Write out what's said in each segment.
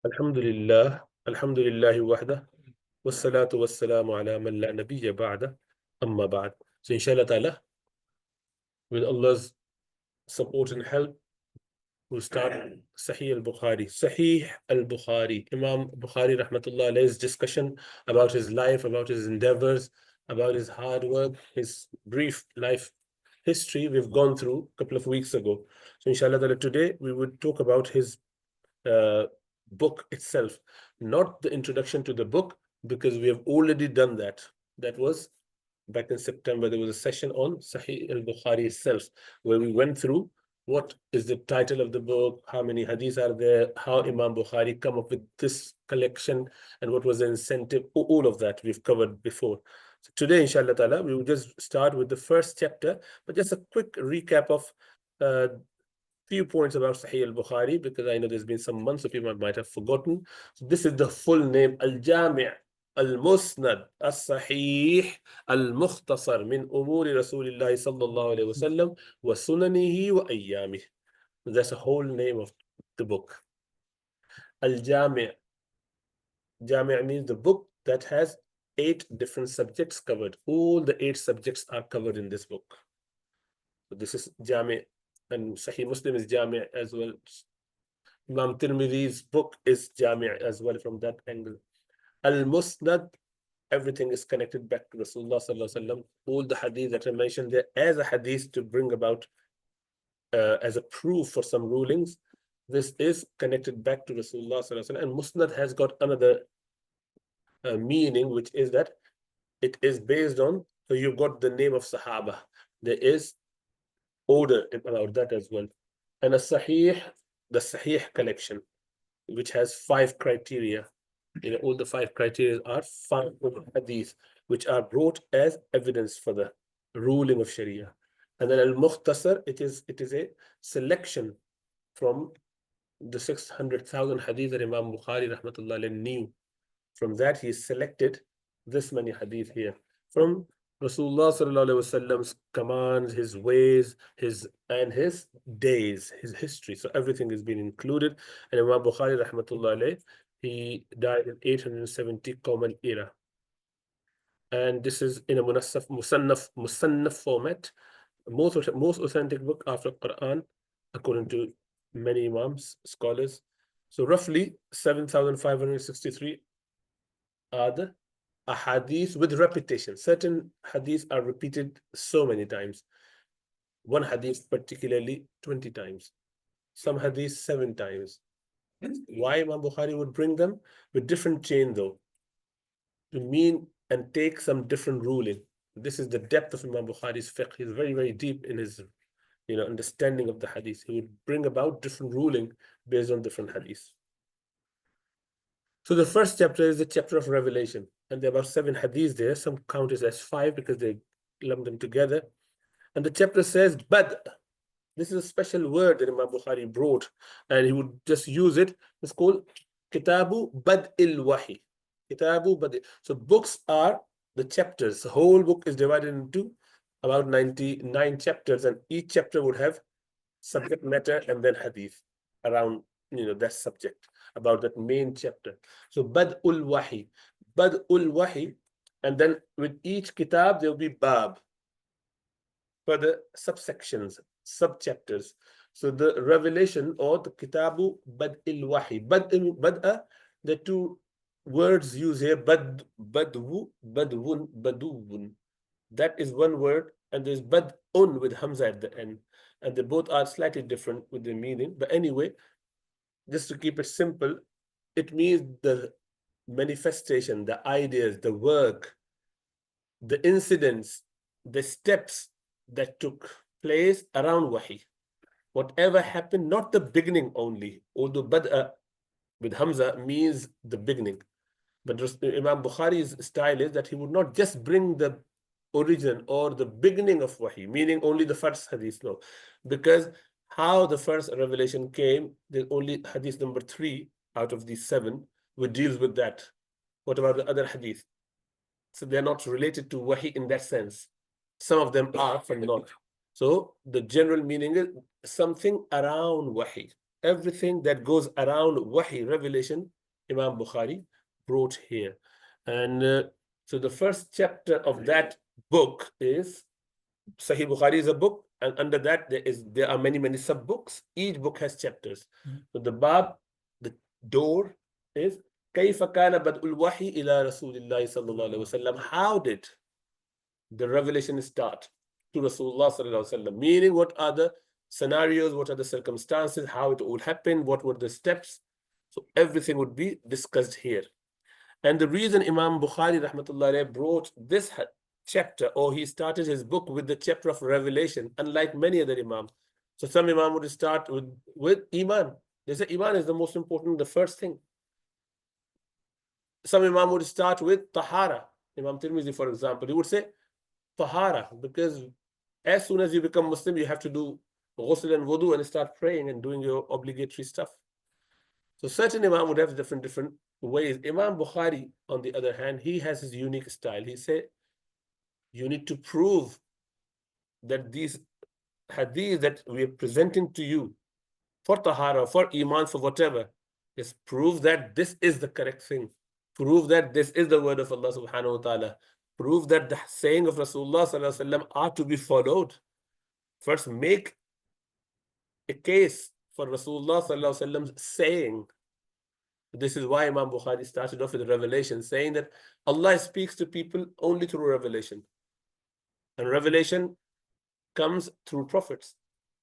Alhamdulillah wahda, wassalatu wassalamu ala man la nabiyya ba'da, amma ba'd. So inshallah ta'ala, with Allah's support and help, we'll start Sahih-Al-Bukhaari. Sahih-Al-Bukhaari. Imam Bukhari rahmatullah alayhi's discussion about his life, about his endeavors, about his hard work, his brief life history we've gone through a couple of weeks ago. So inshallah ta'ala, today we would talk about his uh, book itself, not the introduction to the book, because we have already done that. That was back in September. There was a session on Sahih al-Bukhari itself, where we went through what is the title of the book, how many hadiths are there, how Imam Bukhari come up with this collection, and what was the incentive. All of that we've covered before. So today, inshallah ta'ala, we will just start with the first chapter, but just a quick recap of few points about Sahih al-Bukhari, because I know there's been some months, so people might have forgotten. So this is the full name: Al-Jami' Al-Musnad Al-Sahih Al-Mukhtasar min Umuri Rasulillah sallallahu alayhi wa sallam wa sunanihi wa ayyamih. That's the whole name of the book. Al-Jami'. Jami' means the book that has 8 different subjects covered. All the 8 subjects are covered in this book. So this is Jami'. And Sahih Muslim is Jami' as well. Imam Tirmidhi's book is Jami' as well from that angle. Al-Musnad, everything is connected back to Rasulullah sallallahu alaihi wasallam. All the hadith that I mentioned there as a hadith to bring about as a proof for some rulings, this is connected back to Rasulullah sallallahu alaihi wasallam. And Musnad has got another meaning, which is that it is based on, so you've got the name of Sahaba. There is order about that as well. And a Sahih, the Sahih collection, which has 5 criteria. All the 5 criteria are 5 hadith, which are brought as evidence for the ruling of Sharia. And then Al-Mukhtasar, it is a selection from the 600,000 hadith that Imam Bukhari rahmatullah alayhi knew. From that, he selected this many hadith here from Rasulullah sallallahu alaihi wasallam's commands, his ways, his days, his history. So everything has been included. And Imam Bukhari rahmatullah alayhi, he died in 870 Common Era. And this is in a musannaf format, most authentic book after Quran, according to many imams, scholars. So roughly 7,563 are the ahadith with repetition. Certain hadiths are repeated so many times. One hadith particularly 20 times. Some hadiths 7 times. Why Imam Bukhari would bring them? With different chain though, to mean and take some different ruling. This is the depth of Imam Bukhari's fiqh. He's very, very deep in his understanding of the hadith. He would bring about different ruling based on different hadiths. So the first chapter is the chapter of Revelation, and there are about 7 hadiths there. Some count it as 5 because they lump them together. And the chapter says Bad. This is a special word that Imam Bukhari brought, and he would just use it. It's called Kitabu Bad'il Wahi. Kitabu Bad'il. So books are the chapters. The whole book is divided into about 99 chapters, and each chapter would have subject matter and then hadith around that subject, about that main chapter. So Bad'ul Wahi. Bad'ul Wahi, and then with each kitab there will be bab for the subsections, sub-chapters. So the revelation or the Kitabu Bad'il Wahi. Bad'a, the 2 words used here, badwu, badwun, baduwun. That is one word, and there's bad'un with hamza at the end. And they both are slightly different with the meaning. But anyway, just to keep it simple, it means the manifestation, the ideas, the work, the incidents, the steps that took place around Wahi. Whatever happened, not the beginning only, although Bad'a with Hamza means the beginning. But Imam Bukhari's style is that he would not just bring the origin or the beginning of Wahi, meaning only the first hadith, no. Because how the first revelation came, there's only hadith number 3 out of these 7 which deals with that. What about the other hadith? So they're not related to Wahi in that sense. Some of them are, but not. So the general meaning is something around Wahi. Everything that goes around Wahi revelation Imam Bukhari brought here. And so the first chapter of that book is Sahih Bukhari is a book, and under that there are many sub-books. Each book has chapters. So the bab, the door is كيف كان بدء الوحي إلى رسول الله صلى الله عليه وسلم. How did the revelation start to Rasulullah sallallahu alaihi wasallam? Meaning, what are the scenarios, what are the circumstances, how it would happen, what were the steps? So everything would be discussed here. And the reason Imam Bukhari rahmatullah brought this chapter, or he started his book with the chapter of revelation, unlike many other imams. So some imam would start with Iman. They say Iman is the most important, the first thing. Some imam would start with Tahara. Imam Tirmidhi, for example, he would say Tahara, because as soon as you become Muslim, you have to do ghusl and wudu and start praying and doing your obligatory stuff. So certain imam would have different ways. Imam Bukhari, on the other hand, he has his unique style. He said, you need to prove that these hadith that we are presenting to you for tahara, for iman, for whatever, is prove that this is the correct thing. Prove that this is the word of Allah subhanahu wa ta'ala. Prove that the saying of Rasulullah sallallahu alaihi wasallam are to be followed. First, make a case for Rasulullah sallallahu alaihi wasallam's saying. This is why Imam Bukhari started off with revelation, saying that Allah speaks to people only through revelation. And revelation comes through prophets.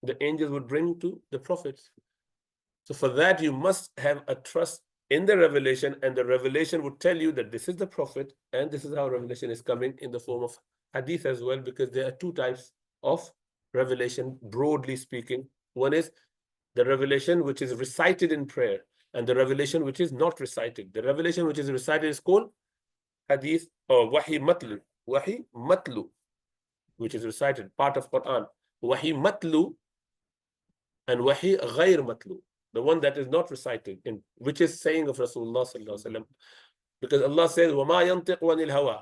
The angels would bring to the prophets. So for that, you must have a trust in the revelation, and the revelation would tell you that this is the prophet, and this is how revelation is coming in the form of hadith as well, because there are two types of revelation, broadly speaking. One is the revelation which is recited in prayer, and the revelation which is not recited. The revelation which is recited is called hadith or wahi matlu. Wahi matlu, which is recited, part of Quran. Wahi matlu and wahi ghayr matlu, the one that is not recited, in which is saying of Rasulullah sallallahu alaihi wasallam. Because Allah says, وَمَا يَنْطِقُ عَنِ الْهَوَىٰ.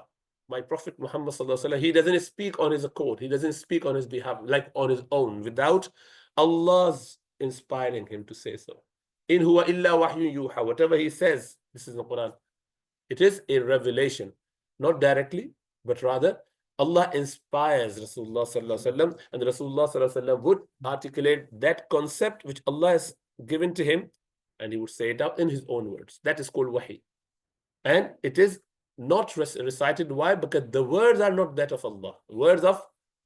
My Prophet Muhammad sallallahu alaihi wasallam, he doesn't speak on his accord. He doesn't speak on his behalf, like on his own, without Allah's inspiring him to say so. In huwa illa wahyun yuha. Whatever he says, this is the Quran. It is a revelation, not directly, but rather Allah inspires Rasulullah sallallahu alaihi wasallam, and Rasulullah sallallahu alaihi wasallam would articulate that concept which Allah has given to him, and he would say it out in his own words. That is called wahi. And it is not recited. Why? Because the words are not that of Allah. Words of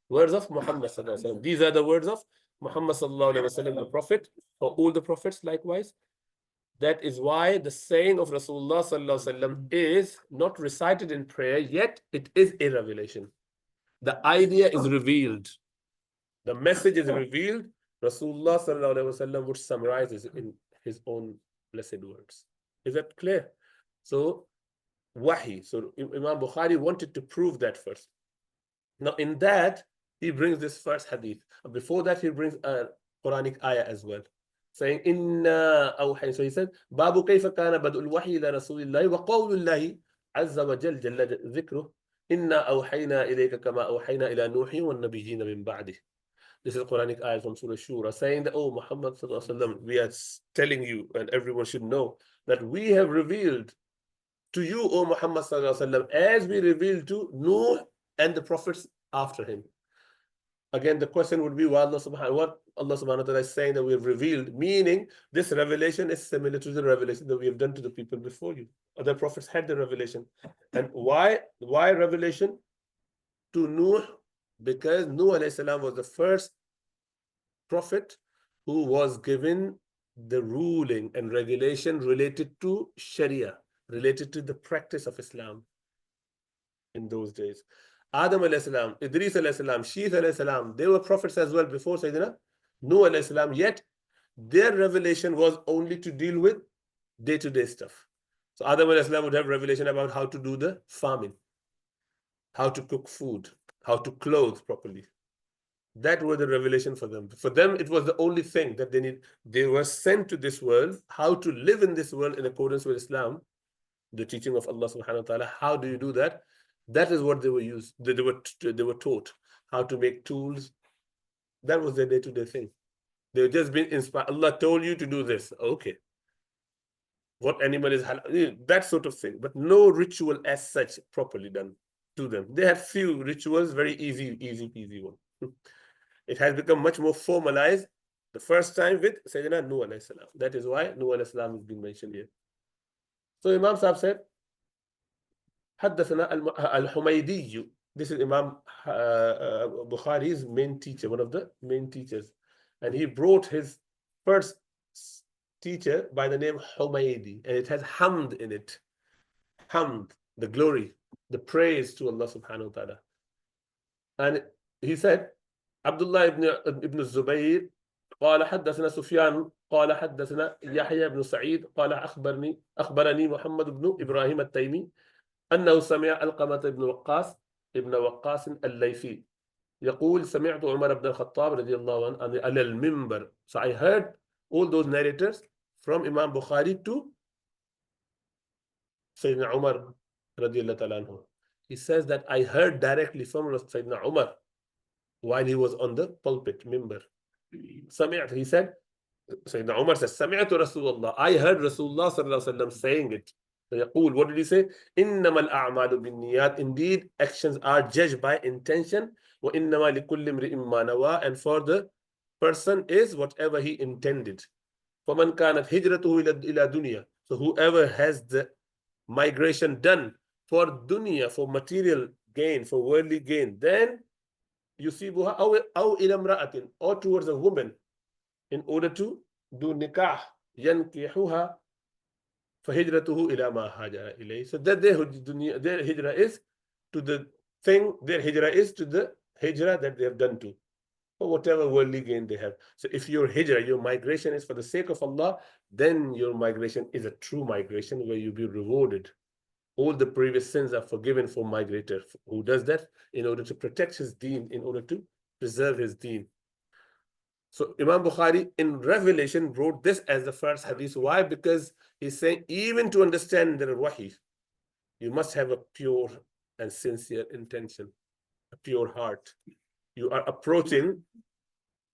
Muhammad sallallahu alaihi wasallam. These are the words of Muhammad sallallahu alaihi wasallam, the Prophet, or all the prophets likewise. That is why the saying of Rasulullah sallallahu alaihi wasallam is not recited in prayer, yet it is a revelation. The idea is revealed. The message is revealed. Rasulullah sallallahu alaihi wasallam would summarize it in his own blessed words. Is that clear? So, wahi. So Imam Bukhari wanted to prove that first. Now in that, he brings this first hadith. Before that, he brings a Quranic ayah as well, saying, Inna awhay. So he said, Babu kayfa kana badul wahi ila Rasulillahi wa qawlullahi azza wa jal jalla dhikruh. Inna awhayna ilayka kama awhayna ila Nuhi wa nabiyina min ba'dih. This is a Quranic ayah from Surah Shura, saying that, oh Muhammad sallallahu alaihi wasallam, we are telling you, and everyone should know, that we have revealed to you, O Muhammad sallallahu alaihi wasallam, as we revealed to Nuh and the prophets after him. Again, the question would be, what Allah subhanahu wa ta'ala is saying that we have revealed, meaning this revelation is similar to the revelation that we have done to the people before you. Other prophets had the revelation. And why revelation to Nuh? Because Nuh alayhi salam was the first prophet who was given the ruling and regulation related to Sharia, related to the practice of Islam in those days. Adam alayhi salam, Idris alayhi salam, Sheeth alayhi salam, they were prophets as well before Sayyidina Nuh alayhi salam, yet their revelation was only to deal with day-to-day stuff. So Adam alayhi salam would have revelation about how to do the farming, how to cook food, how to clothe properly. That was the revelation for them. For them, it was the only thing that they need. They were sent to this world, how to live in this world in accordance with Islam, the teaching of Allah subhanahu wa ta'ala. How do you do that? That is what they were used. They were taught how to make tools. That was their day-to-day thing. They were just being inspired. Allah told you to do this. Okay. what animal is halal, that sort of thing, but no ritual as such properly done to them. They had few rituals, very easy one. It has become much more formalized the first time with Sayyidina Nuh alayhi salam. That is why Nuh alayhi salam has been mentioned here. So Imam Sahib said, حدثنا الحميدي. This is Imam Bukhari's main teacher, one of the main teachers. And he brought his first teacher by the name Humaydi. And it has hamd in it. Hamd, the glory, the praise to Allah subhanahu wa ta'ala. And he said, Abdullah ibn Zubayr قال حدثنا سفيان قال حدثنا يحيى بن سعيد قال أخبرني محمد بن إبراهيم التيمي أنه سمع القمة بن وقاص ابن وقاص الليثي يقول سمعت عمر بن الخطاب رضي الله عنه على المنبر. So I heard all those narrators from Imam Bukhari to Sayyidina Umar رضي الله تعالى عنه. He says that I heard directly from Sayyidina Umar while he was on the pulpit, minbar. سمعت, he said, Sayyidina Umar says, سمعت رسول الله. I heard Rasulullah sallallahu alaihi wasallam saying it. يقول, what did he say? إنما الأعمال بالنيات. Indeed, actions are judged by intention. وإنما لكل امرئ ما نوى. And for the person is whatever he intended. فمن كانت هجرته إلى دنيا. So whoever has the migration done for dunya, for material gain, for worldly gain, then يصيبها أو إلى امرأة, or towards a woman, in order to do nikah, ينكحها فهجرته إلى ما هاجر إليه. So that their hijrah is to the thing, their hijrah is to the hijrah that they have done to, for whatever worldly gain they have. So if your hijrah, your migration is for the sake of Allah, then your migration is a true migration where you'll be rewarded. All the previous sins are forgiven for migrator who does that in order to protect his deen, in order to preserve his deen. So Imam Bukhari in Revelation wrote this as the first hadith. Why? Because he's saying even to understand the wahi, you must have a pure and sincere intention, a pure heart. You are approaching,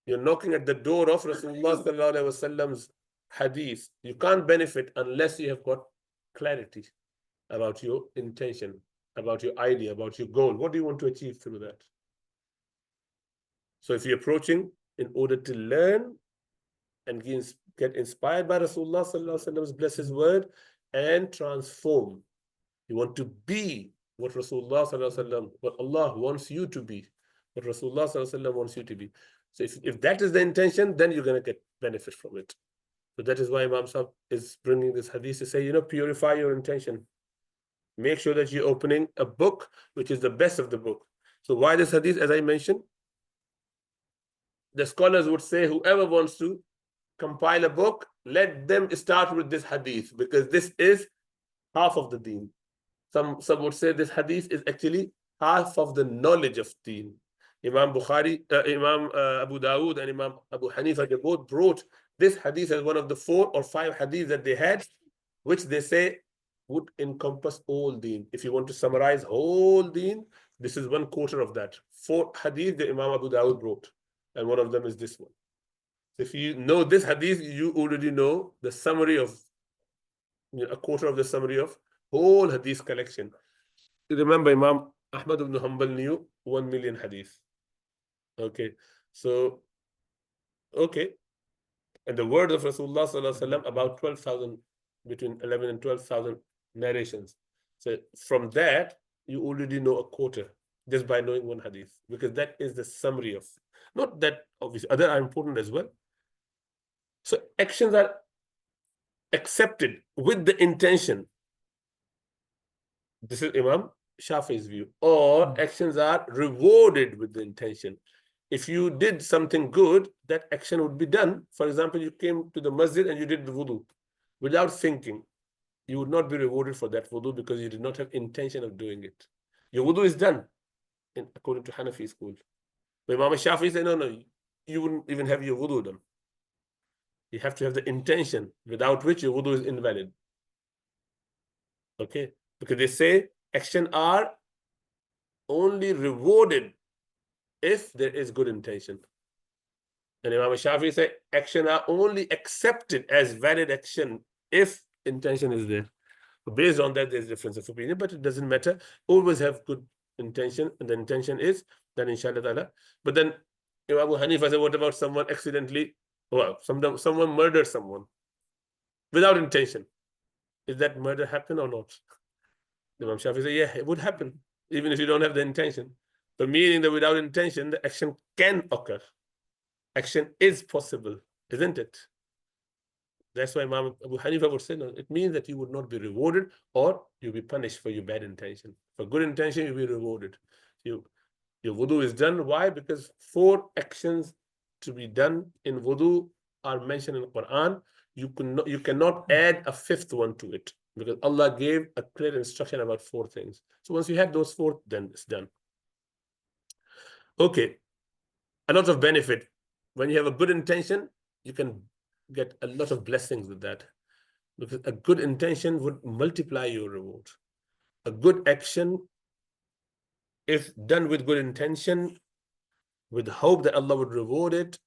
you're knocking at the door of Rasulullah sallallahu alaihi wasallam's hadith. You can't benefit unless you have got clarity about your intention, about your idea, about your goal. What do you want to achieve through that? So if you're approaching in order to learn and get inspired by Rasulullah sallallahu alaihi wasallam's blessed word and transform, you want to be what Rasulullah sallallahu alaihi wasallam, what Allah wants you to be, what Rasulullah sallallahu alaihi wasallam wants you to be. So if that is the intention, then you're going to get benefit from it. So that is why Imam Sahib is bringing this hadith to say, purify your intention. Make sure that you're opening a book which is the best of the book. So why this hadith? As I mentioned, the scholars would say whoever wants to compile a book, let them start with this hadith, because this is half of the deen. Some would say this hadith is actually half of the knowledge of deen. Imam Bukhari, Imam Abu Dawood and Imam Abu Hanifa, they both brought this hadith as one of the 4 or 5 hadiths that they had, which they say would encompass all deen. If you want to summarize whole deen, this is 1/4 of that. 4 hadith that Imam Abu Dawood brought, and one of them is this one. So if you know this hadith, you already know the summary of, a quarter of the summary of whole hadith collection. Remember, Imam Ahmad ibn Hanbal knew 1 million hadith. Okay, so, okay. And the word of Rasulullah sallallahu alaihi wasallam, about 12,000, between 11 and 12,000 narrations. So from that, you already know a quarter just by knowing one hadith, because that is the summary of, not that obviously other are important as well. So actions are accepted with the intention. This is Imam Shafi's view. Or actions are rewarded with the intention. If you did something good, that action would be done. For example, you came to the masjid and you did the wudu without thinking. You would not be rewarded for that wudu because you did not have intention of doing it. Your wudu is done, according to Hanafi school. But Imam Shafi said, no, you wouldn't even have your wudu done. You have to have the intention, without which your wudu is invalid. Okay? Because they say action are only rewarded if there is good intention. And Imam Shafi said action are only accepted as valid action if intention is there. So based on that, there's difference of opinion, but it doesn't matter. Always have good intention, and the intention is that inshallah ta'ala. But then Imam Abu Hanifa said, what about someone accidentally, well, someone murdered someone without intention? Is that murder happen or not? Imam Shafi said, yeah, it would happen, even if you don't have the intention. So meaning that without intention, the action can occur. Action is possible, isn't it? That's why Imam Abu Hanifa would say, no, it means that you would not be rewarded or you'll be punished for your bad intention. For good intention, you'll be rewarded. Your wudu is done. Why? Because 4 actions to be done in wudu are mentioned in the Quran. You cannot add a 5th one to it, because Allah gave a clear instruction about 4 things. So once you have those 4, then it's done. Okay, a lot of benefit. When you have a good intention, you can get a lot of blessings with that, because a good intention would multiply your reward. A good action, if done with good intention, with hope that Allah would reward it,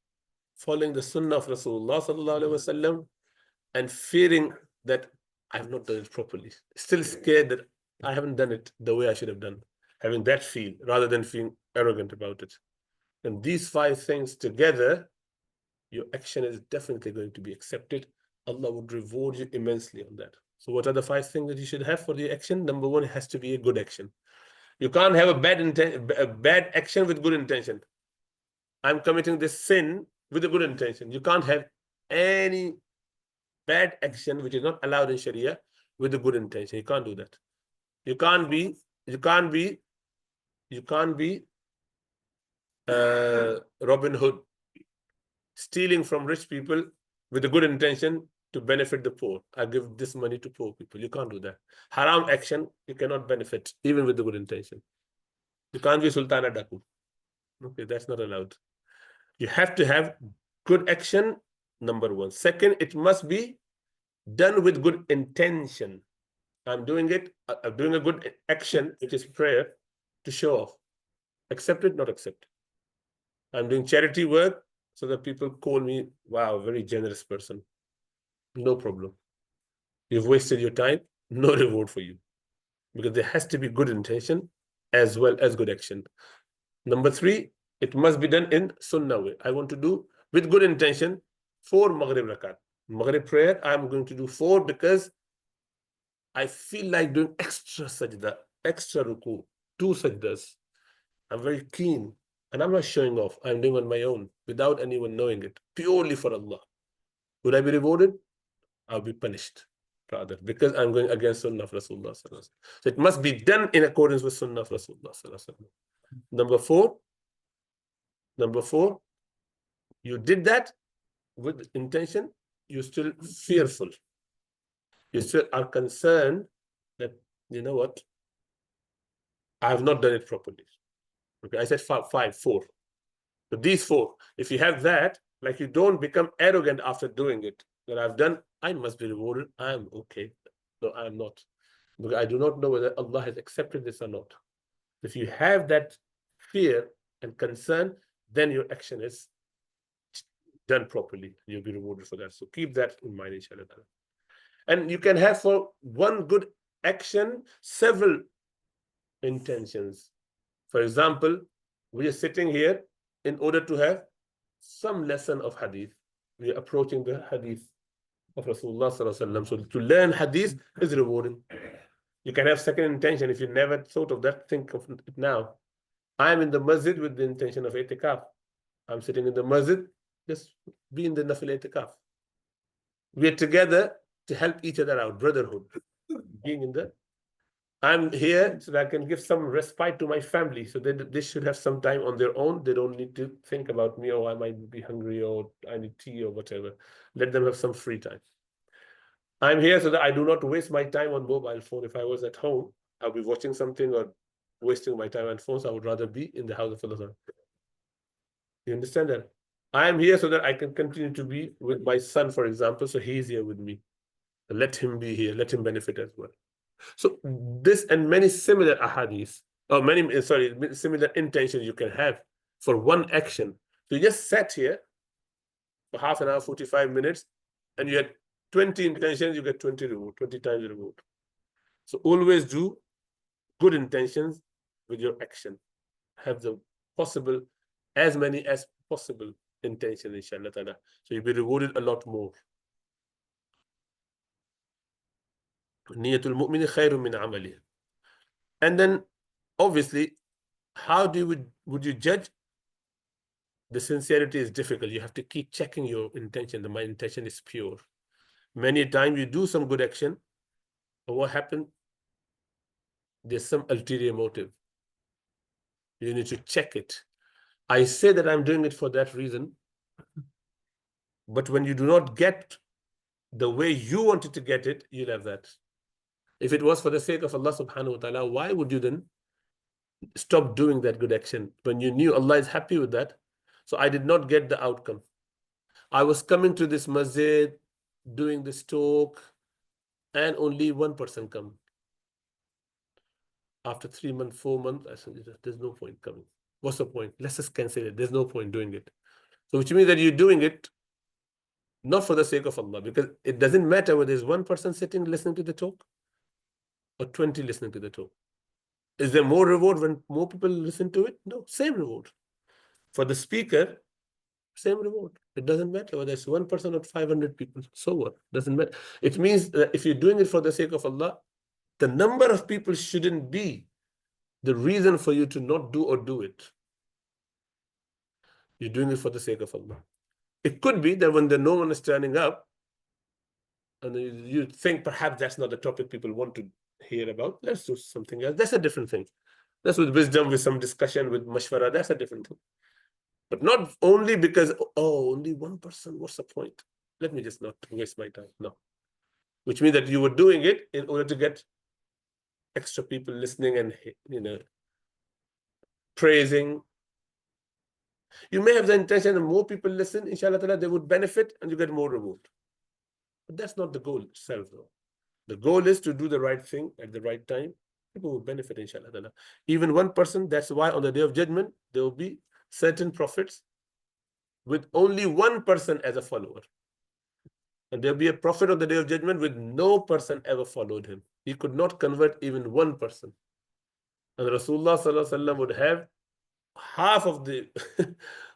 following the sunnah of Rasulullah sallallahu alaihi wasallam, and fearing that I have not done it properly, still scared that I haven't done it the way I should have done, having that feel rather than feeling arrogant about it. And these 5 things together, your action is definitely going to be accepted. Allah would reward you immensely on that. So what are the 5 things that you should have for the action? Number 1, it has to be a good action. You can't have a bad action with good intention. I'm committing this sin with a good intention. You can't have any bad action which is not allowed in Sharia with a good intention. You can't do that. You can't be Robin Hood, stealing from rich people with a good intention to benefit the poor. I give this money to poor people. You can't do that. Haram action, you cannot benefit even with the good intention. You can't be Sultana Daku. Okay, that's not allowed. You have to have good action, number 1. Second, it must be done with good intention. I'm doing a good action, which is prayer, to show off. Accept it, not accept. I'm doing charity work so that people call me, wow, very generous person. No problem. You've wasted your time, no reward for you. Because there has to be good intention as well as good action. Number 3, it must be done in sunnah way. I want to do with good intention 4 Maghrib rakat. Maghrib prayer, I'm going to do 4 because I feel like doing extra sajda, extra ruku, 2 sajdas. I'm very keen, and I'm not showing off. I'm doing on my own without anyone knowing it, purely for Allah. Would I be rewarded? I'll be punished rather, because I'm going against Sunnah of Rasulullah. So it must be done in accordance with Sunnah of Rasulullah. Number 4, you did that with intention, you're still fearful. You still are concerned that, you know what, I have not done it properly. Okay, I said 4. So these 4, if you have that, like you don't become arrogant after doing it, that I've done, I must be rewarded, I'm okay. No, I'm not. Because I do not know whether Allah has accepted this or not. If you have that fear and concern, then your action is done properly. You'll be rewarded for that. So keep that in mind, inshallah. And you can have for one good action several intentions. For example, we are sitting here in order to have some lesson of hadith. We are approaching the hadith of Rasulullah sallallahu alaihi wasallam. So to learn hadith is rewarding. You can have second intention. If you never thought of that, think of it now. I'm in the masjid with the intention of itikaf. I'm sitting in the masjid, just be in the nafil itikaf. We are together to help each other out, brotherhood. Being in the, I'm here so that I can give some respite to my family, so they should have some time on their own. They don't need to think about me, or I might be hungry, or I need tea, or whatever. Let them have some free time. I'm here so that I do not waste my time on mobile phone. If I was at home, I'll be watching something or wasting my time on phones. I would rather be in the house of Allah. You understand that? I am here so that I can continue to be with my son, for example, so he's here with me. Let him be here, let him benefit as well. So this and many similar ahadith, or similar intentions you can have for one action. So you just sat here for half an hour, 45 minutes, and you had 20 intentions, you get 20 reward, 20 times the reward. So always do good intentions with your action. Have the possible, as many as possible intention, inshallah ta'ala. So you'll be rewarded a lot more. Niyatul mu'mini khairun min amali. And then, obviously, how would you judge? The sincerity is difficult. You have to keep checking your intention. My intention is pure. Many times you do some good action, but what happened? There's some ulterior motive. You need to check it. I say that I'm doing it for that reason, but when you do not get the way you wanted to get it, you'll have that. If it was for the sake of Allah subhanahu wa ta'ala, why would you then stop doing that good action when you knew Allah is happy with that? So I did not get the outcome. I was coming to this masjid, doing this talk, and only one person come. After 3 months, 4 months, I said, there's no point coming. What's the point? Let's just cancel it. There's no point doing it. So which means that you're doing it not for the sake of Allah, because it doesn't matter whether there's one person sitting listening to the talk or 20 listening to the talk. Is there more reward when more people listen to it? No, same reward. For the speaker, same reward. It doesn't matter whether it's one person or 500 people. So what? Doesn't matter. It means that if you're doing it for the sake of Allah, the number of people shouldn't be the reason for you to not do or do it. You're doing it for the sake of Allah. It could be that when no one is turning up, and you think perhaps that's not the topic people want to hear about, let's do something else. That's a different thing. That's with wisdom, with some discussion, with mashwara, that's a different thing. But not only because, oh, only one person, what's the point? Let me just not waste my time. No. Which means that you were doing it in order to get extra people listening and, praising. You may have the intention that more people listen, inshallah ta'ala, they would benefit and you get more reward. But that's not the goal itself, though. The goal is to do the right thing at the right time. People will benefit, inshallah ta'ala. Even one person, that's why on the Day of Judgment, there will be certain prophets with only one person as a follower. And there'll be a prophet on the Day of Judgment with no person ever followed him. He could not convert even one person. And Rasulullah sallallahu alaihi wasallam would have half of the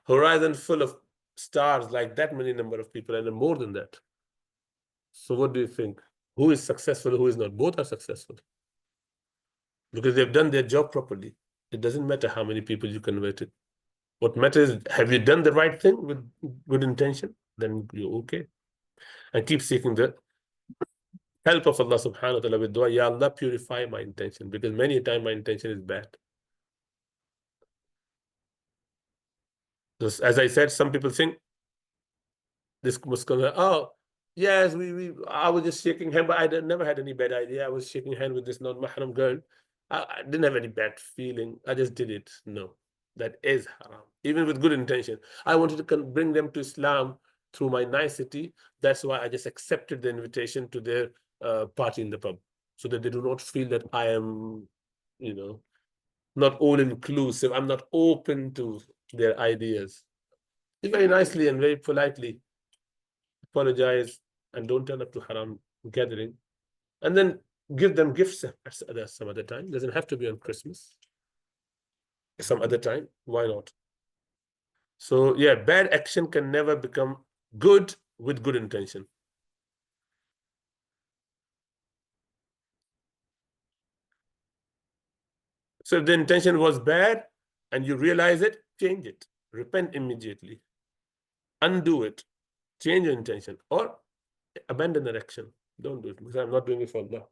horizon full of stars, like that many number of people, and then more than that. So what do you think? Who is successful, who is not? Both are successful. Because they've done their job properly. It doesn't matter how many people you converted. What matters is, have you done the right thing with good intention? Then you're okay. And keep seeking the help of Allah subhanahu wa ta'ala with dua. Ya Allah, purify my intention. Because many times my intention is bad. Just, as I said, some people think this was going to, oh, yes, I was just shaking hand, but I never had any bad idea. I was shaking hand with this non-mahram girl. I didn't have any bad feeling. I just did it. No, that is haram. Even with good intention. I wanted to bring them to Islam through my nicety. That's why I just accepted the invitation to their party in the pub, so that they do not feel that I am, not all-inclusive. I'm not open to their ideas. Very nicely and very politely apologize and don't turn up to haram gathering. And then give them gifts at some other time. Doesn't have to be on Christmas. Some other time, why not? So yeah, bad action can never become good with good intention. So if the intention was bad and you realize it, change it. Repent immediately. Undo it. Change your intention. Or abandon that action. Don't do it because I'm not doing it for Allah.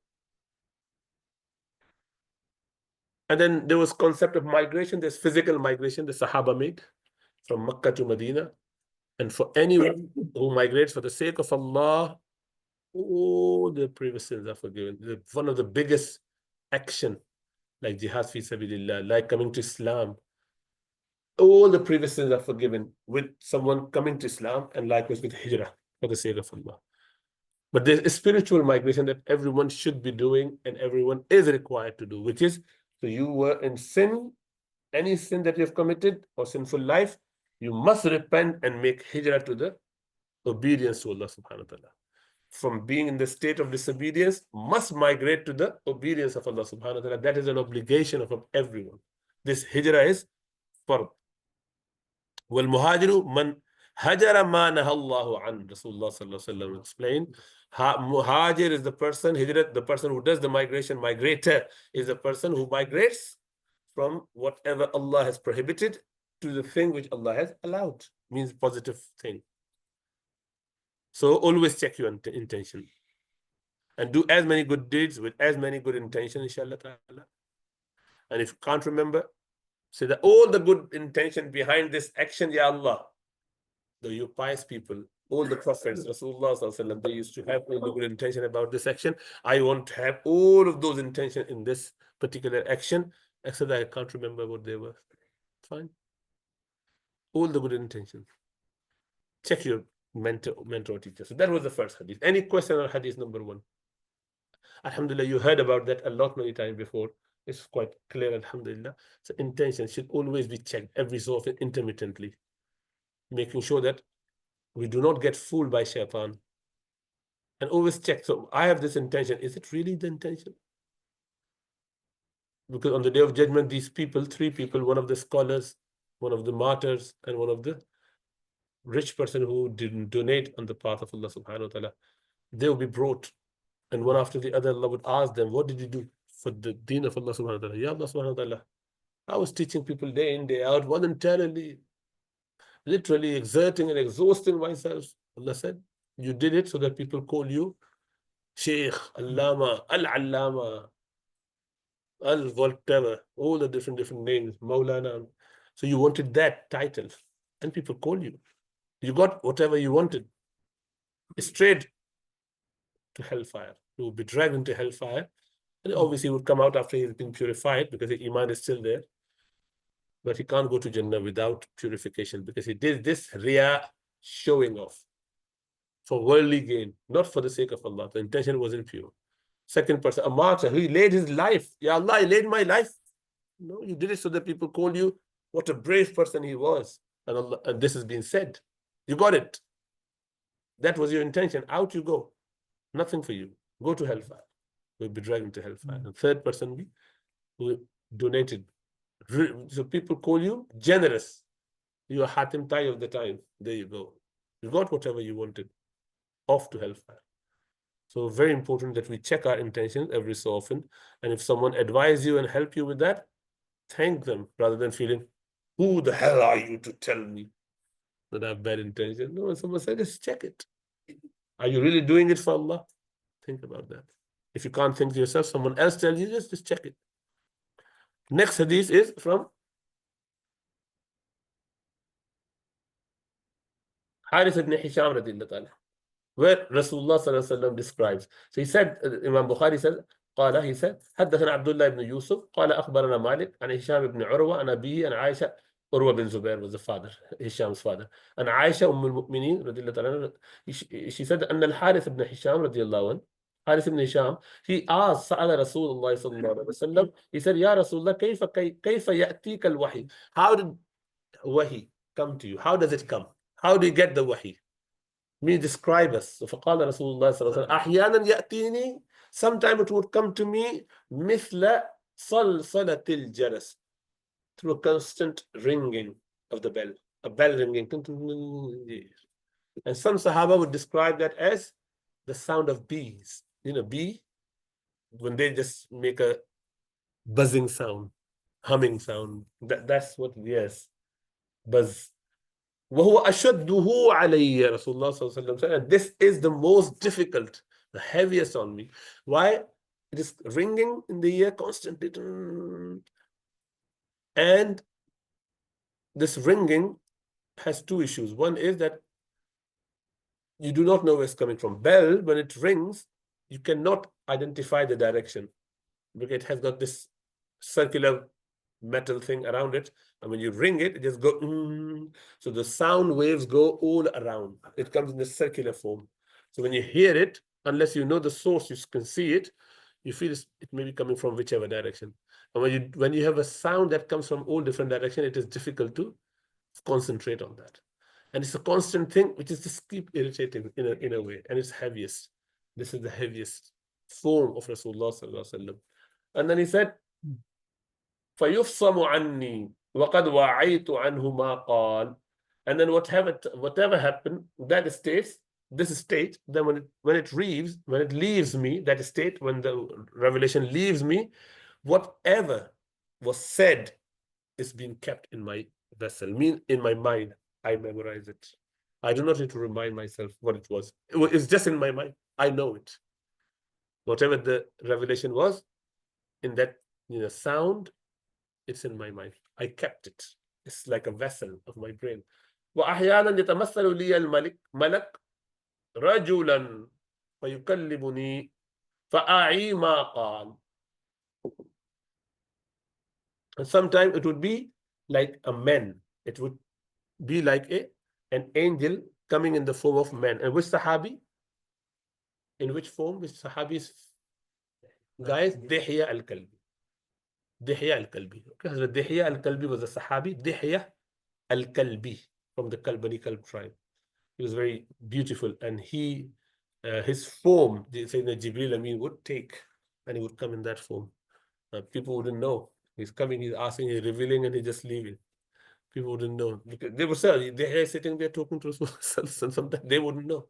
And then there was concept of migration. There's physical migration the Sahaba made from Makkah to Medina. And for anyone who migrates for the sake of Allah, all the previous sins are forgiven. One of the biggest action, like jihad fi sabilillah, like coming to Islam, all the previous sins are forgiven with someone coming to Islam, and likewise with hijrah for the sake of Allah. But there's a spiritual migration that everyone should be doing and everyone is required to do, which is, so you were in sin, any sin that you've committed or sinful life, you must repent and make hijrah to the obedience to Allah subhanahu wa ta'ala. from being in the state of disobedience must migrate to the obedience of Allah subhanahu wa ta'ala. That is an obligation of everyone. This hijrah is farb. وَالْمُهَاجِرُ مَنْ هَجَرَ مَا نَهَى اللَّهُ عَنْهُ. Rasulullah sallallahu alaihi wasallam explained, muhajir is the person, hijrat, the person who does the migration. Migrator is the person who migrates from whatever Allah has prohibited to the thing which Allah has allowed. Means positive thing. So always check your intention. And do as many good deeds with as many good intentions, inshallah ta'ala. And if you can't remember, say that all the good intention behind this action, Ya Allah, you pious people, all the prophets, Rasulullah, they used to have all the good intention about this action. I want to have all of those intentions in this particular action, except I can't remember what they were. Fine. All the good intentions. Check your mentor or teacher. So that was the first hadith. Any question on hadith number 1? Alhamdulillah, you heard about that a lot many times before. It's quite clear, alhamdulillah. So intention should always be checked every so often, intermittently, making sure that we do not get fooled by shaitan. And always check. So I have this intention. Is it really the intention? Because on the day of judgment, these people, 3 people, one of the scholars, one of the martyrs, and one of the rich person who didn't donate on the path of Allah subhanahu wa ta'ala, they will be brought. And one after the other, Allah would ask them, what did you do for the deen of Allah subhanahu wa ta'ala? Ya Allah subhanahu wa ta'ala, I was teaching people day in, day out, voluntarily, literally exerting and exhausting myself. Allah said, you did it so that people call you Sheikh, Allama, Al-Allama, Al-Voltaire, all the different names, Maulana. So you wanted that title, and people call you. You got whatever you wanted. Straight to hellfire. He would be dragged into hellfire. And obviously he would come out after he's been purified, because the iman is still there. But he can't go to Jannah without purification, because he did this riya, showing off for worldly gain, not for the sake of Allah. The intention wasn't pure. Second person, a martyr, he laid his life. Ya Allah, I laid my life. No, you did it so that people call you what a brave person he was. And, Allah, and this has been said. You got it. That was your intention. Out you go. Nothing for you. Go to hellfire. You'll be dragged into hellfire. And third person, who donated. So people call you generous. You are Hatim Tai of the time. There you go. You got whatever you wanted. Off to hellfire. So very important that we check our intentions every so often. And if someone advise you and help you with that, thank them rather than feeling, who the hell are you to tell me that I have bad intentions? No, when someone says, just check it. Are you really doing it for Allah? Think about that. If you can't think to yourself, someone else tells you, just check it. Next hadith is from Harith ibn Hisham radiyallahu anhu, where Rasulullah sallallahu alaihi wasallam describes. So he said, Imam Bukhari said, he said, حدثنا عبد الله بن يوسف قال أخبرنا مالك عن هشام بن عروة عن أبيه عن عائشة. Urwa bin Zubair was the father, Hisham's father. And Aisha al-Mu'mineen radiyallahu anha, she said, أن الحارث بن هشام radiyallahu anhu, Harith ibn Hisham, he asked سأل رسول الله صلى الله عليه وسلم, he said, Ya Rasulullah, كيف يأتيك الوحي? How did wahi come to you? How does it come? How do you get the wahi? Me describe us. So فقال رسول الله صلى الله عليه وسلم أحيانا يأتيني, sometime it would come to me مثل صلصلة الجرس, through a constant ringing of the bell, a bell ringing. And some Sahaba would describe that as the sound of bees. You know, bee, when they just make a buzzing sound, humming sound. That's what, yes, buzz. وَهُوَ أَشَدُّهُ عَلَيَّ, Rasulullah sallallahu alaihi wasallam said, and this is the most difficult, the heaviest on me. Why? It is ringing in the ear constantly. And this ringing has 2 issues. One is that you do not know where it's coming from. Bell, when it rings, you cannot identify the direction, because it has got this circular metal thing around it. And when you ring it, it just goes. So the sound waves go all around. It comes in this circular form. So when you hear it, unless you know the source, you can see it, you feel it may be coming from whichever direction. And when you have a sound that comes from all different directions, it is difficult to concentrate on that. And it's a constant thing, which is just keep irritating in a way, and it's heaviest. This is the heaviest form of Rasulullah sallallahu alaihi wasallam. And then he said, فَيُفْصَمُ عَنِّي وَقَدْ وَعَيْتُ عَنْهُ مَا قَالَ. And then whatever happened, that states, this state, then when it leaves me, that state, when the revelation leaves me, whatever was said is being kept in my vessel, in my mind. I memorize it. I do not need to remind myself what it was. It's just in my mind. I know it. Whatever the revelation was, in that sound, it's in my mind. I kept it. It's like a vessel of my brain. وأحيانا يتمثل لي الملك ملك رجلا فيكلمني فأعي ما قال. And sometimes it would be like a man. It would be like an angel coming in the form of man. And which Sahabi? In which form? Which Sahabi's? Guys, Dihya al-Kalbi. Dihya al-Kalbi. Okay, so Dihya al-Kalbi was a Sahabi. Dihya al-Kalbi, from the Kalbani Kalb tribe. He was very beautiful, and his form, Sayyidina Jibril Amin would take, and he would come in that form. People wouldn't know. He's coming, he's asking, he's revealing, and he's just leaving. People wouldn't know. Because they would say, they're sitting there talking to Rasulullah, and sometimes they wouldn't know.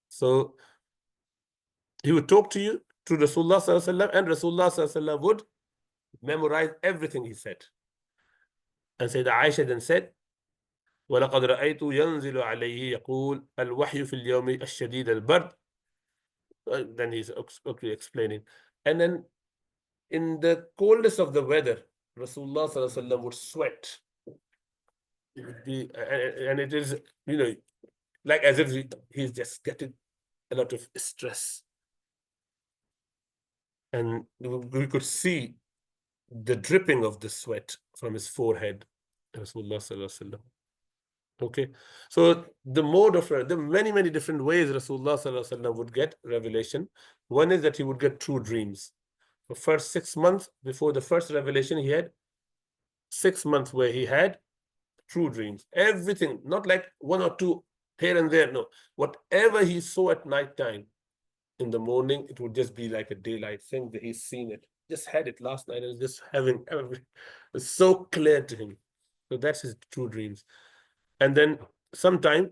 So he would talk to you through Rasulullah sallallahu alaihi wasallam, and Rasulullah sallallahu alaihi wasallam would memorize everything he said. And Sayyidah Aisha then said, وَلَقَدْ رَأَيْتُ يَنْزِلُ عَلَيْهِ يَقُولُ الْوَحْيُ فِي الْيَوْمِ الشَّدِيدِ الْبَرْدِ. Then he's explaining. And then in the coldest of the weather, Rasulullah sallallahu alaihi wasallam would sweat. It would be, and it is, like as if he's just getting a lot of stress. And we could see the dripping of the sweat from his forehead, Rasulullah sallallahu alaihi wasallam. Okay, so the many different ways Rasulullah sallallahu alaihi wasallam would get revelation. One is that he would get true dreams. The first 6 months before the first revelation, he had 6 months where he had true dreams. Everything, not like one or two here and there. No, whatever he saw at night time, in the morning, it would just be like a daylight thing that he's seen it. Just had it last night and just having it's so clear to him. So that's his true dreams. And then sometime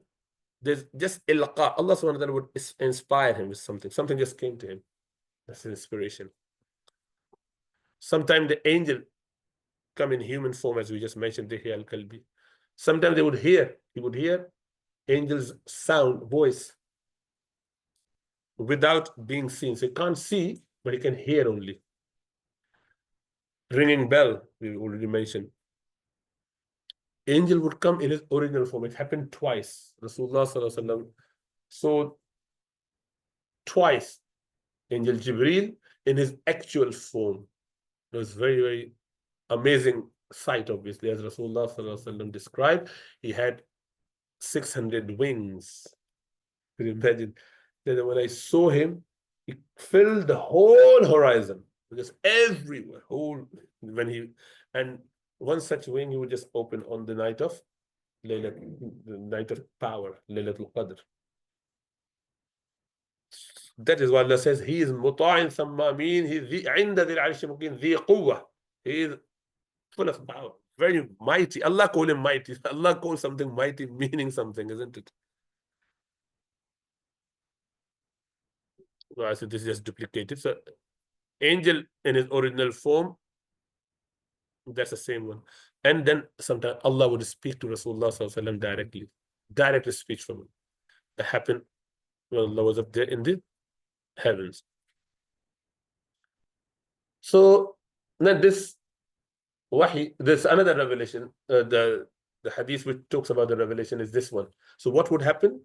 there's just ilqa. Allah subhanahu wa ta'ala would inspire him with something. Something just came to him. That's an inspiration. Sometimes the angel come in human form, as we just mentioned, Dihya al-Kalbi. Sometimes he would hear angels' sound, voice, without being seen. So he can't see, but he can hear only. Ringing bell, we already mentioned. Angel would come in his original form. It happened twice. Rasulullah sallallahu alaihi wasallam saw twice Angel Jibreel in his actual form. It was very, very amazing sight, obviously, as Rasulullah sallallahu alaihi wasallam described. He had 600 wings. Can you imagine? Then when I saw him, he filled the whole horizon, just everywhere. And one such wing he would just open on the night of the night of power, Laylatul Qadr. That is what Allah says. He is muta'in thumma amin. He's inda dhil arshi mukin dhi quwwah. He is full of power, very mighty. Allah call him mighty. Allah calls something mighty, meaning something, isn't it? So I said this is just duplicated. So angel in his original form, that's the same one. And then sometimes Allah would speak to Rasulullah sallallahu alaihi wasallam directly. Direct speech from him. That happened when Allah was up there in the heavens. So then this wahi, there's another revelation. The hadith which talks about the revelation is this one. So what would happen?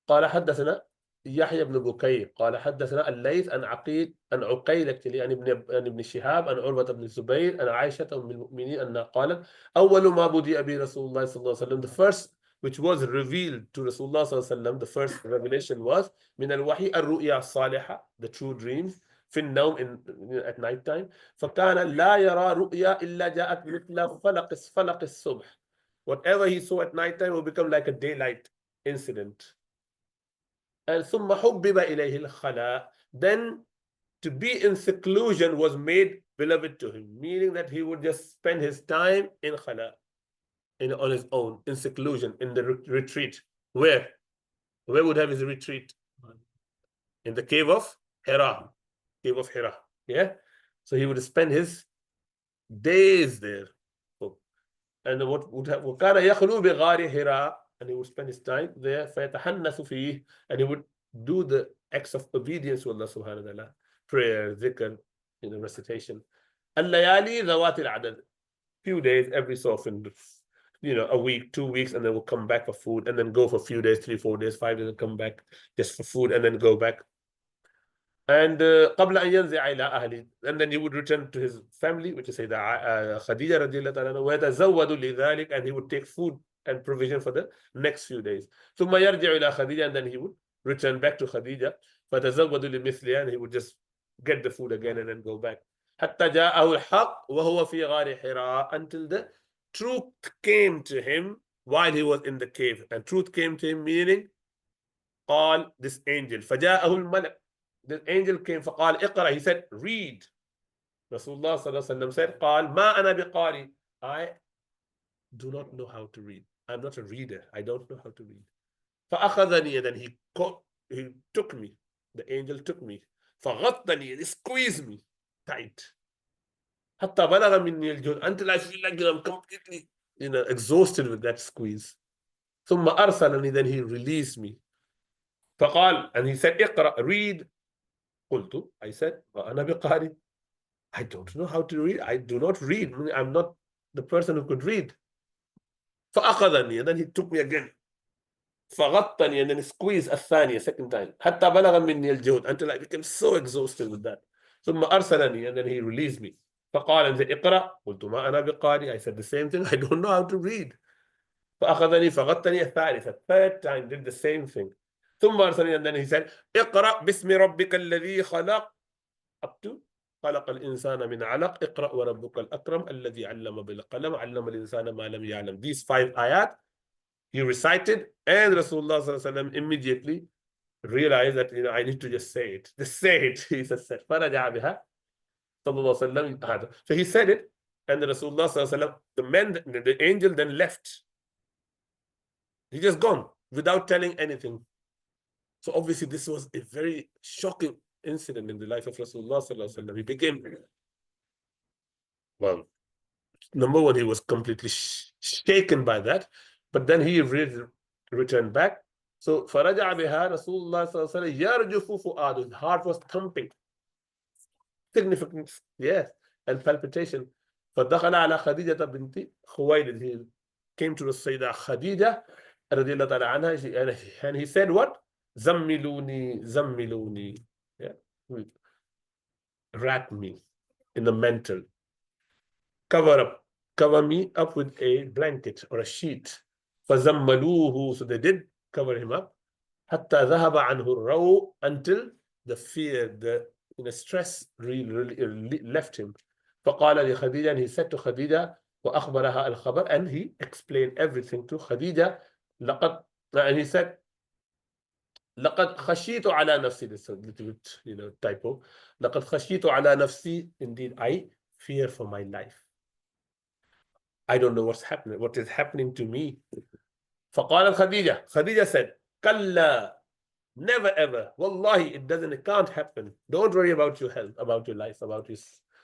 قال حدثنا يحيى بن بكير قال حدثنا الليث عن عقيل actually عن ابن شهاب عن عروة بن الزبير عن عائشة أم المؤمنين أنها قالت أول ما بدأ به رسول الله صلى الله عليه وسلم, the first which was revealed to Rasulullah صلى الله عليه وسلم, the first revelation was من الوحي الرؤيا الصالحة, the true dreams, في النوم, at night time. فكان لا يرى رؤيا إلا جاءت مثل فلق الصبح. Whatever he saw at night time will become like a daylight incident. And ثم حبب إليه الخلاء. Then to be in seclusion was made beloved to him, meaning that he would just spend his time in khala, on his own, in seclusion, in the retreat. Where? Where would have his retreat? In the cave of Hira. Cave of Hira. Yeah? So he would spend his days there. And what would have وكان يخلو بغار حراء, and he would spend his time there فيتحنث فيه, and he would do the acts of obedience to Allah subhanahu wa ta'ala, prayer, dhikr, recitation. الليالي ذوات العدد, few days every so often, a week, 2 weeks, and then we'll come back for food, and then go for a few days, 3, 4 days, 5 days, and come back just for food, and then go back. And قبل أن ينزع إلى أهله, and then he would return to his family, which is Sayyidah Khadija radiallahu ta'ala, ويتزود لذلك, and he would take food and provision for the next few days. ثم يرجع إلى خديجة, and then he would return back to Khadija, فتزود لمثلها, and he would just get the food again and then go back. حتى جاءه الحق وهو في غار حراء, until the truth came to him while he was in the cave. And truth came to him, meaning قال, this angel, فجاءه الملك, the angel came فقال اقرأ, he said read. Rasulullah sallallahu alaihi wasallam said قال ما أنا بقارئ, I do not know how to read, I'm not a reader, I don't know how to read. فأخذني, and then he took me, the angel took me, فغطني, he squeezed me tight, حتى بلغ مني الجهد, until I feel like I'm completely exhausted with that squeeze. ثم أرسلني, then he released me. فقال, and he said اقرأ, read. قلت, I said وأنا بقارئ, I don't know how to read, I do not read, I'm not the person who could read. فأخذني, and then he took me again. فغطني, and then he squeezed الثانية, second time. حتى بلغ مني الجهد, until I became so exhausted with that. ثم أرسلني, and then he released me. فقال, and said اقرأ. قلت ما أنا بقارئ, I said the same thing, I don't know how to read. فأخذني فغطني الثالثة, third time did the same thing. ثم أرسلني, and then he said اقرأ باسم ربك الذي خلق, up to خلق الإنسان من علق, اقرأ وربك الأكرم الذي علم بالقلم علم الإنسان ما لم يعلم. These 5 ayat he recited, and Rasulullah sallallahu alaihi wasallam immediately realized that I need to just say it. Just say it. He said, فرجع بها صلى الله عليه وسلم. So he said it, and the Rasulullah sallallahu alaihi wasallam, the angel then left. He just gone without telling anything. So obviously this was a very shocking incident in the life of Rasulullah sallallahu alaihi wasallam. He became, well, number one, he was completely shaken by that, but then he returned back. So فرجع بها Rasulullah sallallahu alaihi wasallam يرجف فؤاده, his heart was thumping, significant, yes, and palpitation. فدخل على خديجة بنت خويلد, he came to the Sayyidah Khadija radiallahu ta'ala anha, and he said what? زملوني زملوني, yeah, wrap me in the mantle, cover me up with a blanket or a sheet. فزملوه, so they did cover him up. حتى ذهب عنه الروع, until the fear, the stress really left him. فقال لخديجة, and he said to Khadija وأخبرها الخبر, and he explained everything to Khadija. And he said لقد خشيت على نفسي, this is a little bit, typo. لقد خشيت على نفسي, indeed I fear for my life. I don't know what's happening, what is happening to me. فقالت Khadija said, كلا, never ever, wallahi, it can't happen. Don't worry about your health, about your life, about your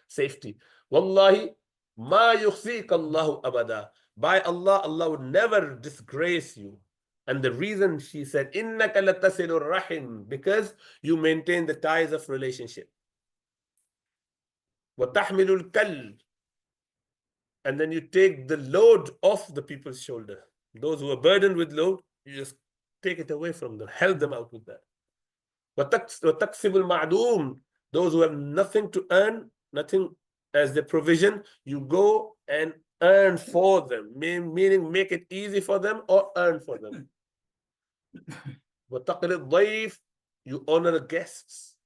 safety. Wallahi, ما يخزيك الله أبدا. By Allah, Allah would never disgrace you. And the reason, she said, إنك لتصل الرحم, because you maintain the ties of relationship. وتحمل الكل, and then you take the load off the people's shoulder. Those who are burdened with load, you just take it away from them, help them out with that. وتكسب المعدوم, those who have nothing to earn, nothing as the provision, you go and earn for them, meaning make it easy for them or earn for them. وتقر الضيف, you honor guests.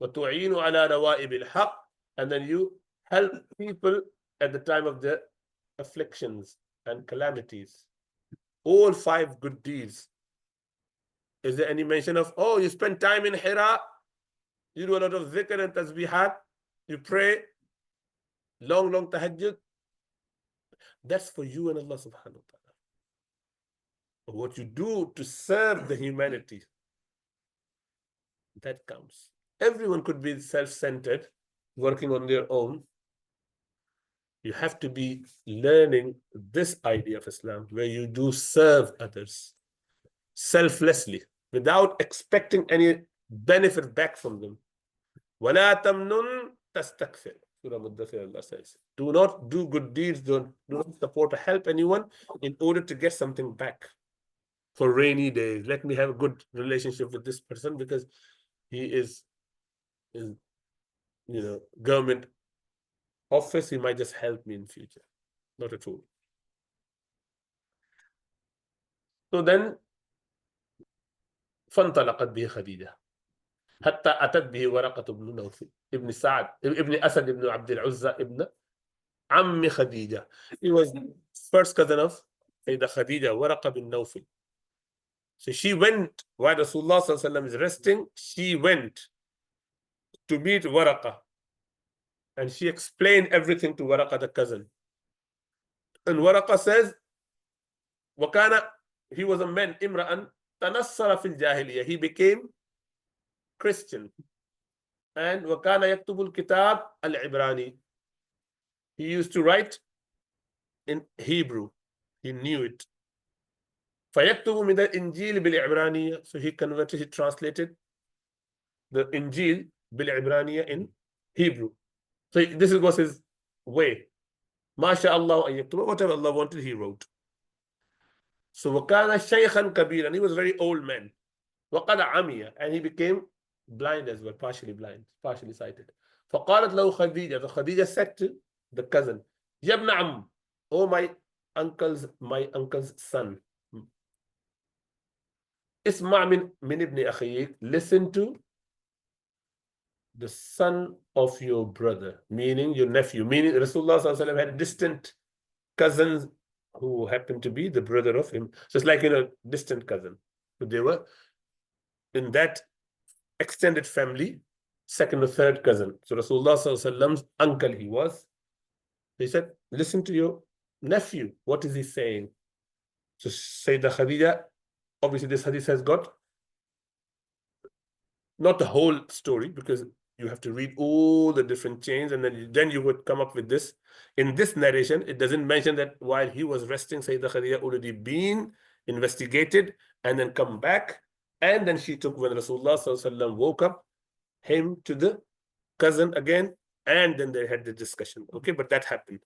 وتعين على نوائب الحق, and then you help people at the time of their afflictions and calamities. All 5 good deeds Is there any mention of, oh, you spend time in Hira, you do a lot of zikr and tasbihat, you pray, long tahajjud? That's for you and Allah subhanahu wa ta'ala. What you do to serve the humanity, that counts. Everyone could be self-centered, working on their own. You have to be learning this idea of Islam, where you do serve others selflessly, without expecting any benefit back from them. وَلَا تَمْنُنْ تَسْتَكْثِرْ. Surah Mudaththir, Allah says, do not do good deeds, do not support or help anyone in order to get something back for rainy days. Let me have a good relationship with this person because he is government office, he might just help me in future. Not at all. So then فانطلقت به خديجة حتى أتت به ورقة بن نوفل ابن سعد ابن أسد ابن عبد العزى ابن عم خديجة. He was first cousin of Sayyidah Khadija, Waraqa bin Nawfil. So she went, while Rasulullah sallallahu alaihi wasallam is resting, she went to meet Waraqa. And she explained everything to Waraqa, the cousin. And Waraqa says, وَكَانَ, he was a man, imra'an, تَنَصَّرَ فِي الْجَاهِلِيَّةِ, he became Christian. And وَكَانَ يَكْتُبُ الْكِتَابِ الْعِبْرَانِي, he used to write in Hebrew. He knew it. فَيَكْتُبُ مِنَ الْإِنْجِيلِ بِالْعِبْرَانِيَّةِ, so he converted, he translated the Injil bil-Ibraniyya in Hebrew. So this was his way. MashaAllah an yaktuba, whatever Allah wanted, he wrote. So وَكَانَ شَيْخًا كَبِيرًا, he was a very old man. وَقَدْ عَمِيَ, and he became blind as well, partially blind, partially sighted. فَقَالَتْ لَهُ خَدِيجَةُ, so Khadija said to the cousin, يَا ابْنَ عَمِّ, oh my uncle's son, اسمع من ابن أخيك, listen to the son of your brother, meaning your nephew, meaning Rasulullah sallallahu alaihi wasallam had distant cousins who happened to be the brother of him. So it's like, distant cousin. So they were in that extended family, second or third cousin. So Rasulullah sallallahu alaihi wasallam's uncle he was. He said, listen to your nephew. What is he saying? So Sayyidah Khadija, obviously this hadith has got not the whole story, because you have to read all the different chains, and then you would come up with this. In this narration, it doesn't mention that while he was resting, Sayyidah Khadija already been investigated and then come back, and then she took, when Rasulullah sallallahu alaihi wasallam woke up, him to the cousin again, and then they had the discussion. Okay, but that happened.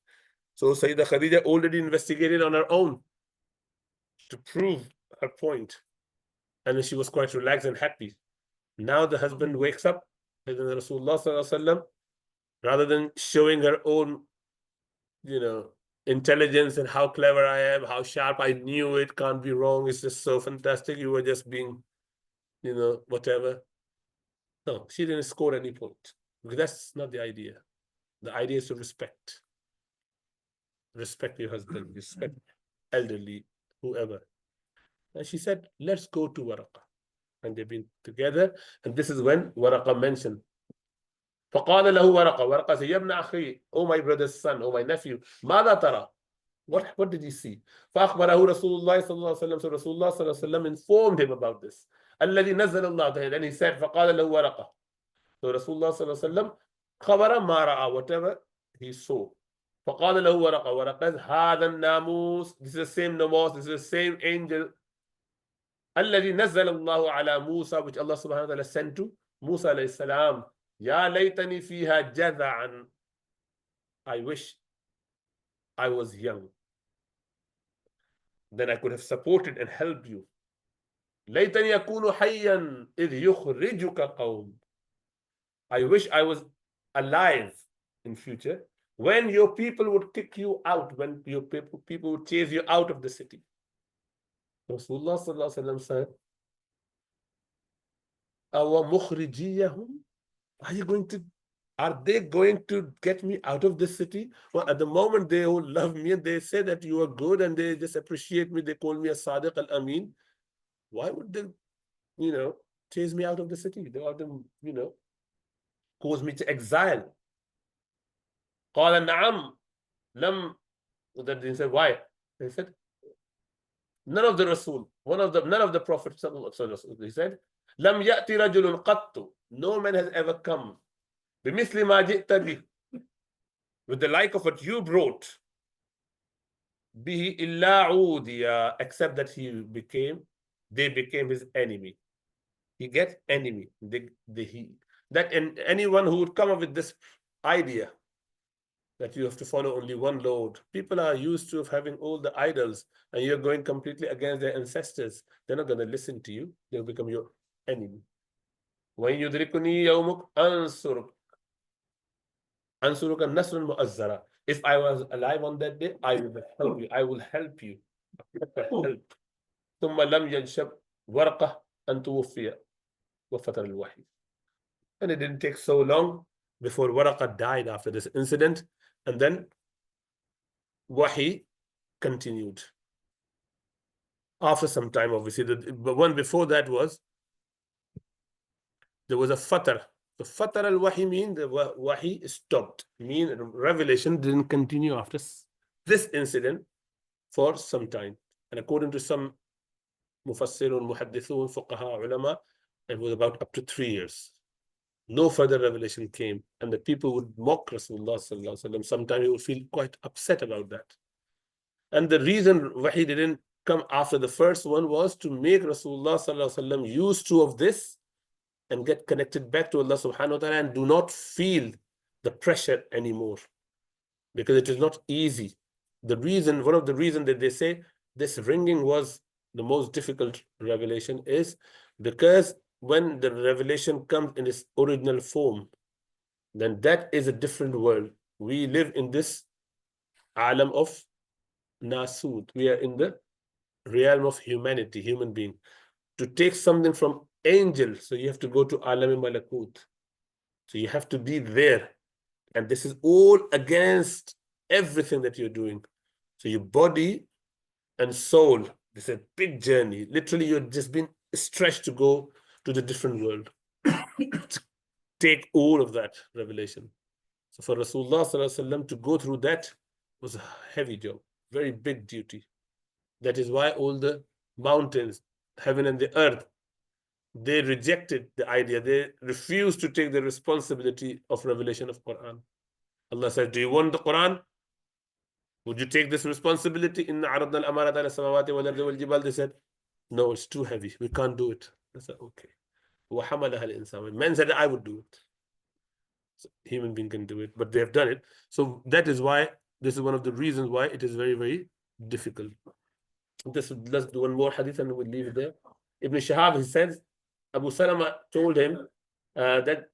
So Sayyidah Khadija already investigated on her own to prove her point, and then she was quite relaxed and happy. Now the husband wakes up, and then Rasulullah sallallahu alaihi wasallam, rather than showing her own, intelligence and how clever I am, how sharp, I knew it, can't be wrong, it's just so fantastic, you were just being, whatever. No, she didn't score any point, because that's not the idea. The idea is to respect. Respect your husband, respect elderly, whoever. And she said, let's go to Waraqa. And they've been together. And this is when Waraqa mentioned. فَقَالَ لَهُ وَرَقَ, Waraqa said, يَا ابْنَ أَخِي, oh my brother's son, oh my nephew, ماذا ترى? What did he see? فَأَخْبَرَهُ رَسُولُ اللَّهِ صَلَّى اللَّهُ عَلَيْهِ وسلم. So Rasulullah صلى الله عليه وسلم informed him about this. الَّذِي نَزَّلَ اللَّهُ تَعَالَى. Then he said, فَقَالَ لَهُ وَرَقَ. So Rasulullah صلى الله عليه وسلم خبر ما رأى, whatever he saw. فَقَالَ لَهُ وَرَقَ, Waraqa, هَذَا النَّامُوس, this is the same namus, this is the same angel, الَّذِي نَزَّلَ اللَّهُ عَلَى مُوسَى, which Allah subhanahu wa ta'ala sent to Musa alayhi salam. يَا لَيْتَنِي فِيهَا جَذَعًا, I wish I was young, then I could have supported and helped you. لَيْتَنِي أَكُونُ حَيًّا إِذْ يُخْرِجُكَ قَوْمٌ, I wish I was alive in future when your people would kick you out, when your people would chase you out of the city. Rasulullah sallallahu alaihi wasallam said, "Awa mukhrijiyahum? Are they going to get me out of this city? Well, at the moment they all love me and they say that you are good and they just appreciate me. They call me a Sadiq al-Amin. Why would they chase me out of the city. They want to, cause me to exile. قال نعم لم. That they said, why? They said, none of the Rasul, none of the Prophets, he said, لم يأتي رجل قط. No man has ever come. بمثل ما جئت به. With the like of what you brought. به إلا عوديا. Except that they became his enemy. He gets enemy. Anyone who would come up with this idea that you have to follow only one Lord. People are used to having all the idols, and you're going completely against their ancestors. They're not going to listen to you. They'll become your enemy. وَإِن يُدْرِكُنِي يَوْمُكَ أَنْصُرُكَ نَصْرًا مُؤَزَّرًا. If I was alive on that day, I will help you. I will help you. Help. ثُمَّ لَمْ يَنْشَبْ وَرْقَةً أَنْ تُوفِّيَ وَفَتَرَ الْوَحْيِ. And it didn't take so long before Waraqah died after this incident, and then Wahi continued. After some time, obviously, the one before that there was a fatar. The fatar al-Wahi means the Wahi stopped. Revelation didn't continue after this incident for some time. And according to some mufassirun, muhaddithun, fuqaha, ulama, it was about up to 3 years. No further revelation came, and the people would mock Rasulullah sallallahu alaihi wasallam. Sometimes he would feel quite upset about that. And the reason Wahi didn't come after the first one was to make Rasulullah sallallahu alaihi wasallam use of this and get connected back to Allah subhanahu wa ta'ala and do not feel the pressure anymore, because it is not easy. One of the reasons that they say this ringing was the most difficult revelation is because when the revelation comes in its original form, then that is a different world. We live in this alam of Nasud. We are in the realm of humanity, human being. To take something from angel, so you have to go to alam malakut. So you have to be there. And this is all against everything that you're doing. So your body and soul, this is a big journey. Literally, you're just being stretched to go to the different world. To take all of that revelation. So for Rasulullah sallallahu alaihi wasallam to go through that was a heavy job, very big duty. That is why all the mountains, heaven and the earth, they rejected the idea. They refused to take the responsibility of revelation of Quran. Allah said, do you want the Quran? Would you take this responsibility? Inna aradna al-amanata ala samawati wal ardi wal jibal. They said, no, it's too heavy. We can't do it. I said, okay. وَحَمَلَهَا الْإِنسَانُ. Men said, I would do it. So human being can do it, but they have done it. So that is why, this is one of the reasons why it is very, very difficult. Let's do one more hadith and we'll leave it there. Ibn Shihab, he says, Abu Salama told him that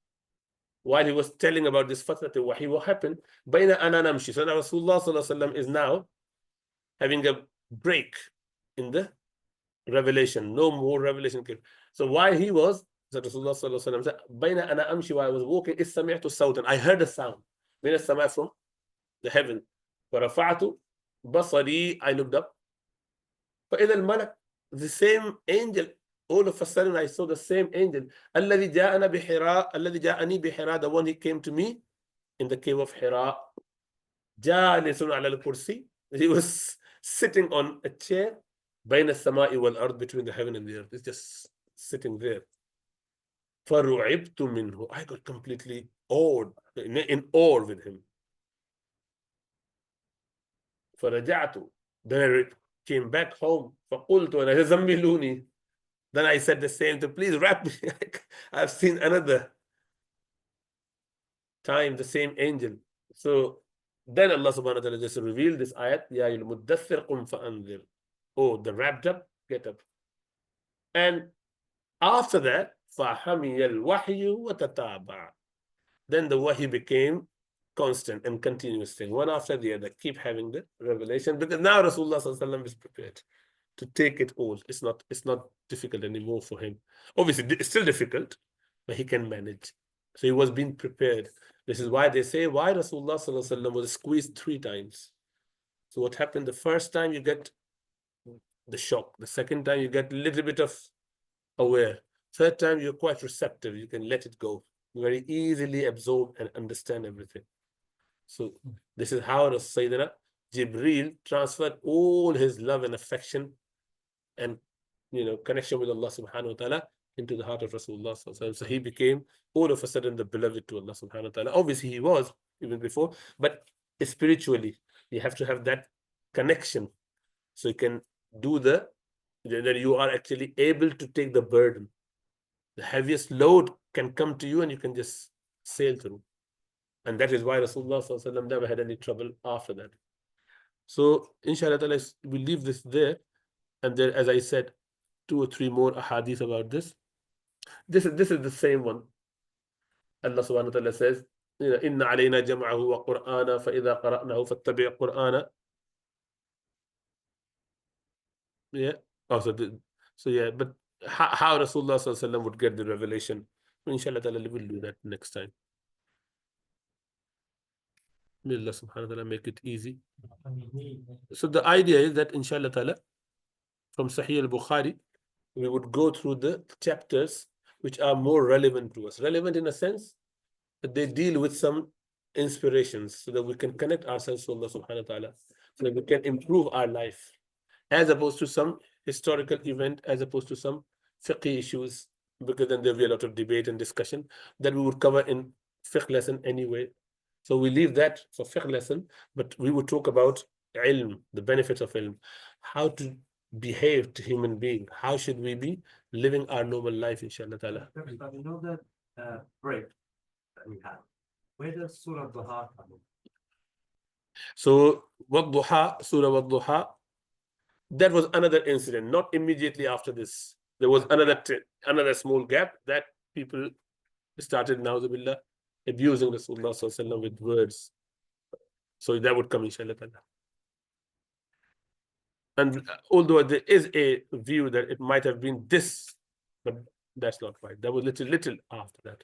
while he was telling about this fatrat al-wahi, what happened? Baina ana namshi. So now Rasulullah sallallahu alaihi wasallam is now having a break in the revelation. No more revelation came. So while he was, so Rasulullah sallallahu alaihi wasallam said, Baina ana amshi, while I was walking, istami'tu sawtan. I heard a sound. Min as-sama' from the heaven. Farafa'tu basari. I looked up. فإذا الملك, the same angel. All of a sudden, I saw the same angel. الذي جاءنا بحراء, الذي جاءني بحراء, the one he came to me in the cave of Hira. جالس على الكرسي. He was sitting on a chair. بين السماء والأرض, between the heaven and the earth. It's just sitting there. فرعبت منه. I got completely awed, in awe with him. فرجعت. Then I came back home. فقلت أنا زملوني. Then I said the same thing, please wrap me. I've seen another time the same angel. So then Allah subhanahu wa ta'ala just revealed this ayat, Ya ayyuhal muddaththir qum fa'anzir. Oh, the wrapped up, get up. And after that, فَحَمِيَ الْوَحْيُ وَتَتَابَعَ. Then the wahi became constant and continuous thing, one after the other. Keep having the revelation, because now Rasulullah sallallahu alaihi wasallam is prepared to take it all. It's not difficult anymore for him. Obviously, it's still difficult, but he can manage. So he was being prepared. This is why they say why Rasulullah sallallahu alaihi wasallam was squeezed 3 times. So what happened? The first time you get the shock. The second time you get a little bit of aware. Third time, you're quite receptive. You can let it go. You very easily absorb and understand everything. So this is how Sayyidina Jibreel transferred all his love and affection and connection with Allah subhanahu wa ta'ala into the heart of Rasulullah sallallahu alaihi wasallam. So he became all of a sudden the beloved to Allah subhanahu wa ta'ala. Obviously he was even before, but spiritually you have to have that connection so you can do that you are actually able to take the burden. The heaviest load can come to you and you can just sail through. And that is why Rasulullah sallallahu alaihi wasallam never had any trouble after that. So inshallah ta'ala, we'll leave this there. And then, as I said, 2 or 3 more ahadith about this. This is the same one. Allah subhanahu wa ta'ala says, Inna alayna jam'ahu wa qur'ana fa idha qara'nahu fattabi' qur'ana. Yeah. Also, but how Rasulullah sallallahu alaihi wasallam would get the revelation. Inshallah ta'ala, we'll do that next time. May Allah subhanahu wa ta'ala make it easy. So the idea is that inshallah ta'ala, from Sahih-Al-Bukhaari, we would go through the chapters which are more relevant to us. Relevant in a sense that they deal with some inspirations so that we can connect ourselves to Allah subhanahu wa ta'ala, so that we can improve our life, as opposed to some historical event, as opposed to some fiqh issues, because then there'll be a lot of debate and discussion that we would cover in fiqh lesson anyway. So we leave that for fiqh lesson, but we would talk about ilm, the benefits of ilm, how to behave to human being, how should we be living our normal life, inshallah ta'ala. But you know that break that we had, where does Surah Duha come in? So Wadduha, Surah Wadduha, that was another incident, not immediately after this. There was another small gap that people started, na'udhu abusing Rasulullah sallallahu alaihi wasallam with words. So that would come, inshallah ta'ala. And although there is a view that it might have been this, but that's not right. That was little after that.